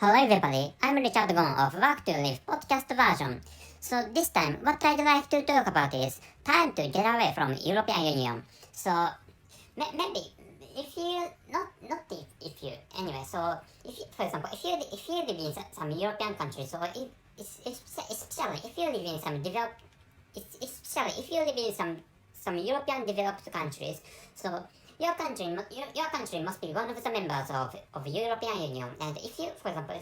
Hello everybody, I'm Richard Gon of Work to Live podcast version. So this time, what I'd like to talk about is time to get away from European Union. So maybe if you if you anyway. So if you, for example, if you live in some European countries, so especially if you live in some developed, especially if you live in some European developed countries, so your country must be one of the members of European Union. And if you, for example,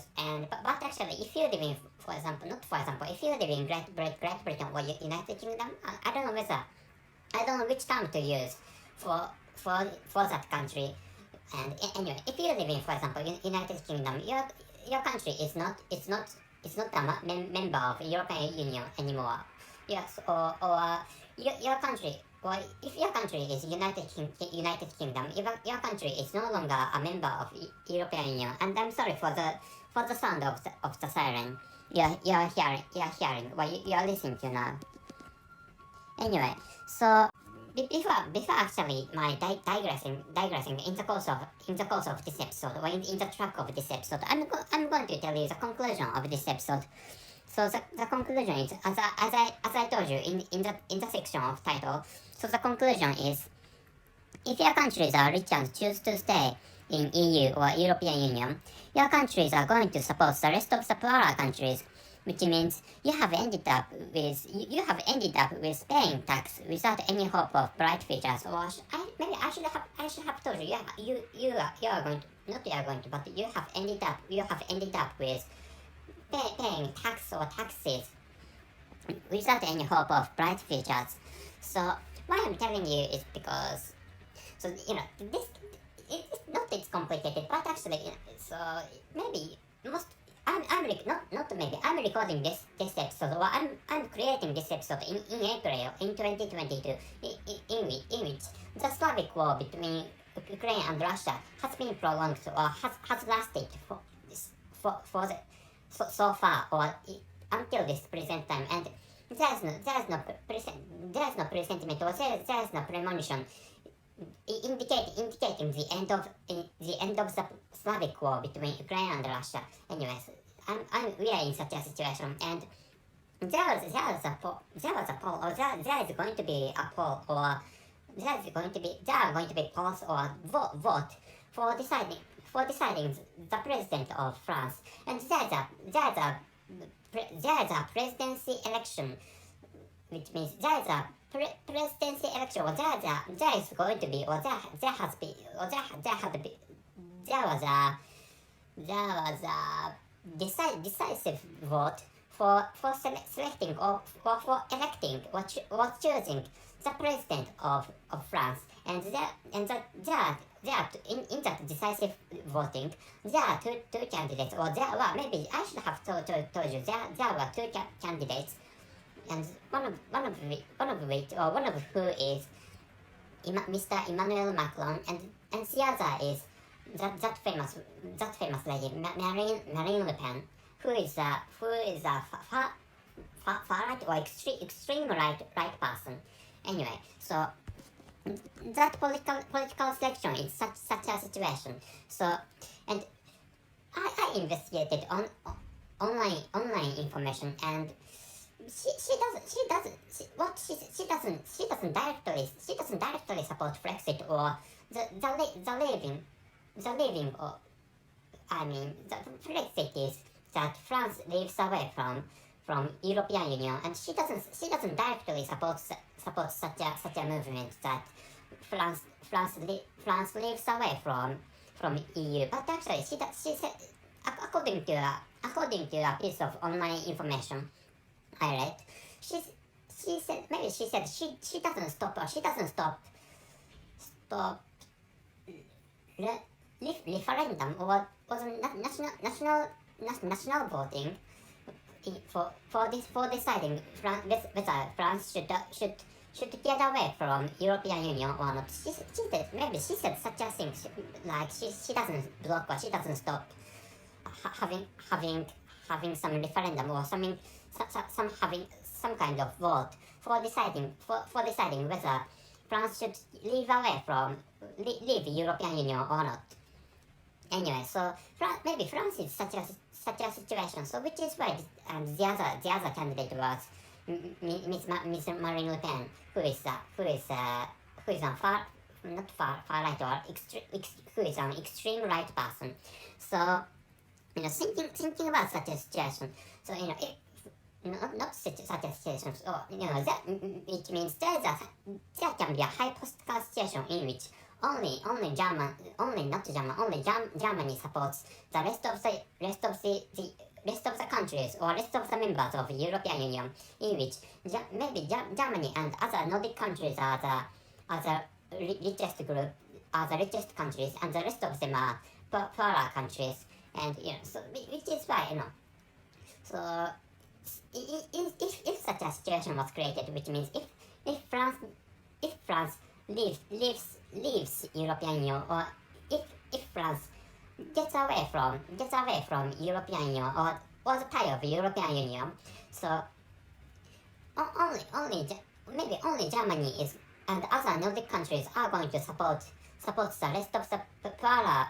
but actually, if you live in, for example, not for example, if you live in Great Britain or United Kingdom, I don't know which term to use for that country. And anyway, if you live in, for example, United Kingdom, your country is not a member of European Union anymore. Yes, or your country. Well, if your country is United Kingdom, your country is no longer a member of European Union. And I'm sorry for the sound of the siren you're hearing, what you're listening to now. Anyway, so before actually my digressing in the course of this episode, or in the track of this episode, I'm going to tell you the conclusion of this episode. So the conclusion is, as I told you in the section of title. So the conclusion is, if your countries are rich and choose to stay in EU or European Union, your countries are going to support the rest of the poorer countries, which means you have ended up with paying tax without any hope of bright futures. Or maybe I should have told you, you are going to, but you have ended up with paying taxes without any hope of bright futures. So why I'm telling you is because, so this it's not it's complicated, but actually, so maybe most I'm recording this episode, or I'm creating this episode in April in 2022, in which the Slavic war between Ukraine and Russia has been prolonged, or has lasted so far, or until this present time, and there is no presentiment, or there is no premonition indicating the end of the Slavic war between Ukraine and Russia. Anyways, we are in such a situation, and there is going to be a poll, or there are going to be polls or vote for deciding the president of France, and there is a presidency election, which means there is a presidency election, or there is going to be, or there has been, or there was a decisive vote for selecting, or for electing, or choosing the president of France. And in that decisive voting, there are two candidates, or maybe I should have told you, there were two candidates, and one of who is Mr. Emmanuel Macron, and the other is that famous lady Marine Le Pen, who is a far right, or extreme right person. Anyway, so that political selection is such a situation. So, and I investigated on online information, and she doesn't directly support Brexit, or the leaving, or the Brexit is that France leaves away from European Union, and she doesn't directly support such a movement that France leaves away from EU. But actually, she said, according to a piece of online information I read, she said she doesn't stop referendum, or was national voting for deciding whether France should get away from European Union or not. She said such a thing, like she doesn't block, or she doesn't stop having some referendum, or having some kind of vote for deciding whether France should leave European Union or not. anyway, so maybe France is such a situation. So which is why the other candidate was Miss Marine Le Pen, who is a far right or who is an extreme right person. So thinking about such a situation. So if not such a situation, so that which means there can be a hypothetical situation in which only Germany supports the rest of the countries or rest of the members of the European Union, in which maybe Germany and other Nordic countries are the richest group, are the richest countries, and the rest of them are poorer countries, and so which is why so if such a situation was created, which means if France leaves European Union, or if France gets away from European Union, or was part of European Union, so maybe only Germany is and other Nordic countries are going to support the rest of the poorer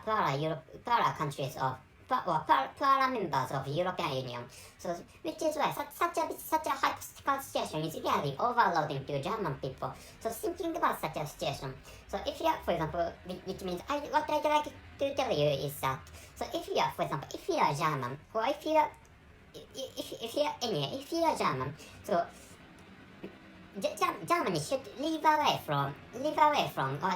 countries of poorer members of European Union. So which is why such a hypothetical situation is really overloading to German people. So thinking about such a situation. So if you are, for example, which means what I'd like to tell you is that, so if you are, for example, if you are German, or if you are German, so Germany should leave away from, or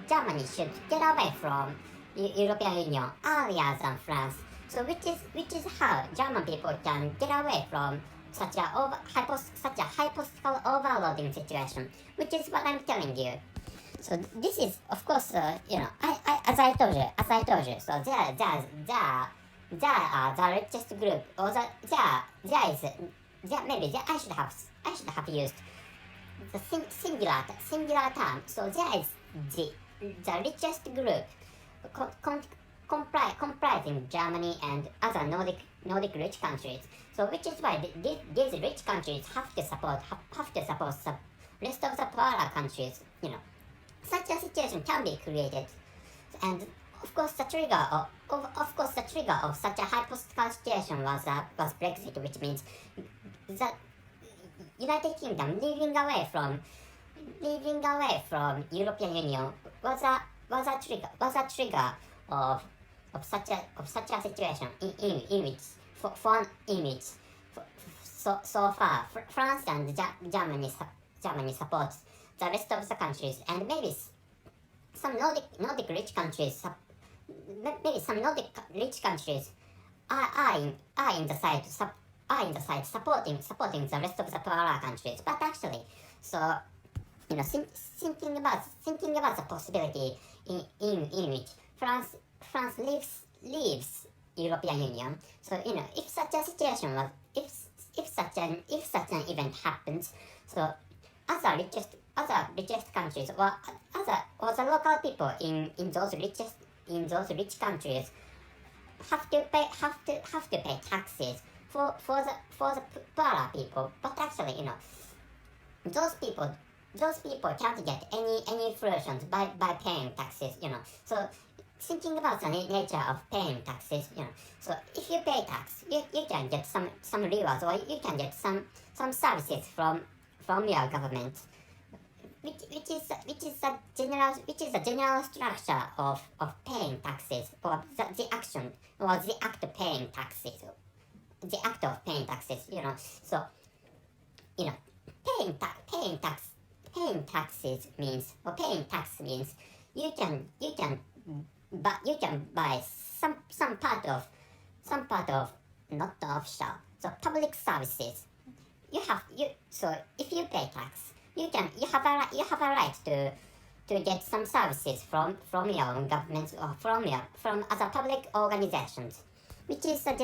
Germany should get away from European Union earlier than France. So which is how German people can get away from such a hypothetical overloading situation, which is what I'm telling you. So this is, of course, as I told you. So there are the richest group, or I should have used the singular term. So there is the richest group comprising Germany and other Nordic rich countries. So which is why these rich countries have to support the rest of the poorer countries. Such a situation can be created, and of course the trigger of such a hypothetical situation was Brexit, which means that United Kingdom leaving away from European Union was a trigger of such a situation in which so far France and Germany supports the rest of the countries, and maybe some Nordic rich countries are in the side supporting the rest of the poorer countries. But actually, so thinking about the possibility in which France leaves European Union. So if such a situation was, if such an event happens, so other richest countries, or the local people in those rich countries have to pay taxes for the poorer people. But actually, those people can't get any fruitions by paying taxes. So thinking about the nature of paying taxes, so if you pay tax, you can get some rewards, or you can get some services from your government, which is the general structure of paying taxes, or the act of paying taxes. So paying taxes means, or paying tax means, you can buy some part of not the official, so public services. So if you pay tax, you have a right to get some services from your own government, or from other public organizations, which is the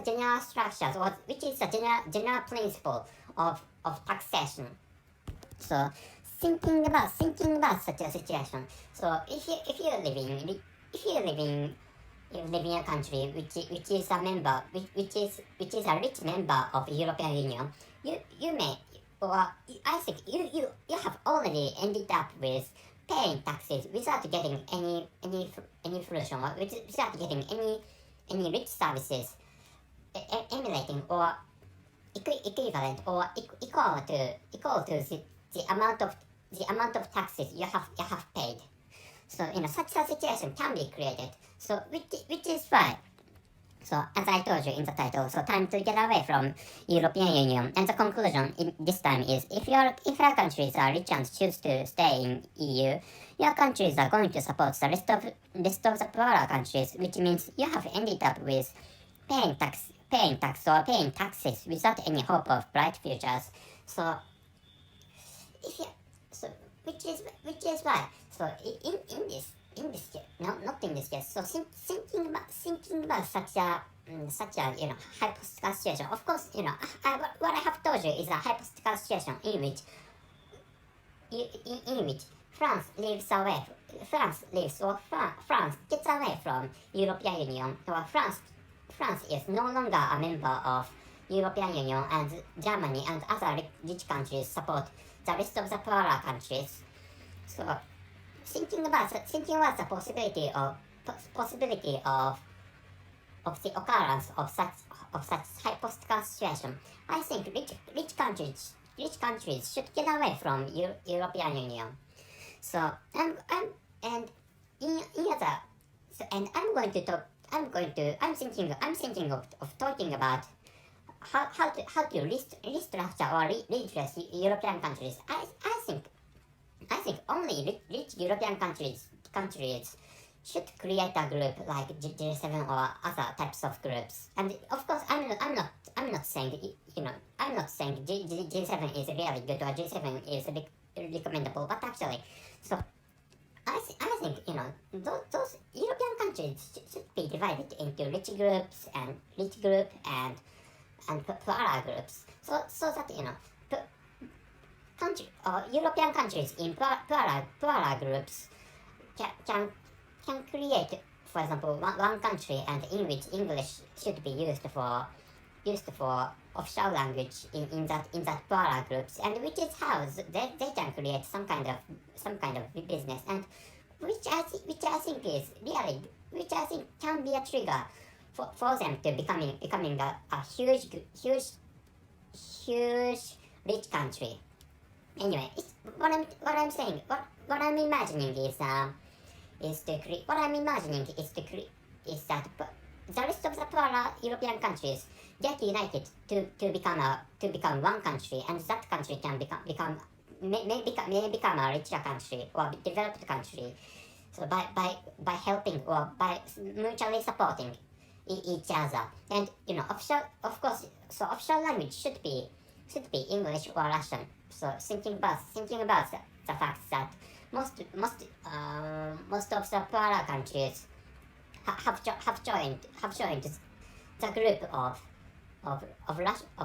general structure, or which is the general principle of taxation. So thinking about such a situation. So if you live in a country which is a rich member of European Union, you may, or I think you have already ended up with paying taxes without getting any fruition, or without getting any rich services emulating or equivalent or equal to the amount of taxes you have paid. So such a situation can be created. So which is why. So as I told you in the title, so time to get away from European Union. And the conclusion this time is if your countries are rich and choose to stay in EU, your countries are going to support the rest of the poorer countries, which means you have ended up with paying taxes without any hope of bright futures. So which is why. So in this case, not in this case. So thinking about such a hypothetical situation. Of course, what I have told you is a hypothetical situation in which France gets away from European Union, or France is no longer a member of European Union, and Germany and other rich countries support the rest of the poorer countries. So thinking about the possibility of the occurrence of such hypothetical situation, I think rich countries should get away from European Union. So I'm thinking of talking about how to restructure or redress European countries. I think only rich European countries should create a group like G7 or other types of groups. And of course, I'm not saying G7 is really good or G7 is recommendable, but actually, so I think those European countries should be divided into rich groups and poorer groups, so that European countries in poorer groups can create, for example, one country, and in which English should be used for official language in that poorer groups, and which is how they can create some kind of business, and which I think can be a trigger for them to becoming a huge rich country. Anyway, what I'm imagining is that the rest of the poorer European countries get united to become one country, and that country can may become a richer country or developed country. So by helping or by mutually supporting each other, and official language should be English or Russian. So thinking about the fact that most of the poorer countries have joined the group of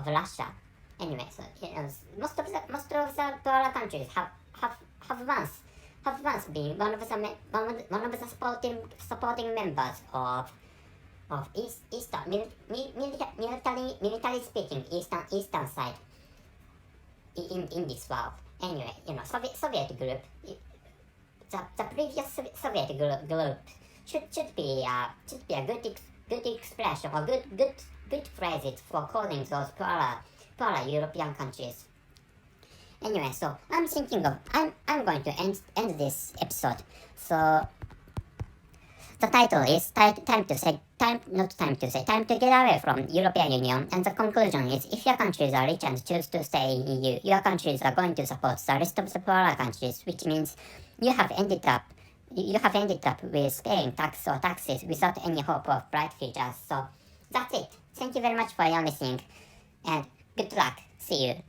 Russia. Anyway, so most of the poorer countries have once been one of the supporting members of Eastern military speaking Eastern side in this world. Anyway, Soviet group, the previous Soviet group should be a good expression or good phrases for calling those poorer European countries. Anyway, so I'm going to end this episode. So the title is time to get away from European Union, and the conclusion is if your countries are rich and choose to stay in EU, your countries are going to support the rest of the poorer countries, which means you have ended up with paying taxes without any hope of bright futures. So that's it. Thank you very much for your listening, and good luck. See you.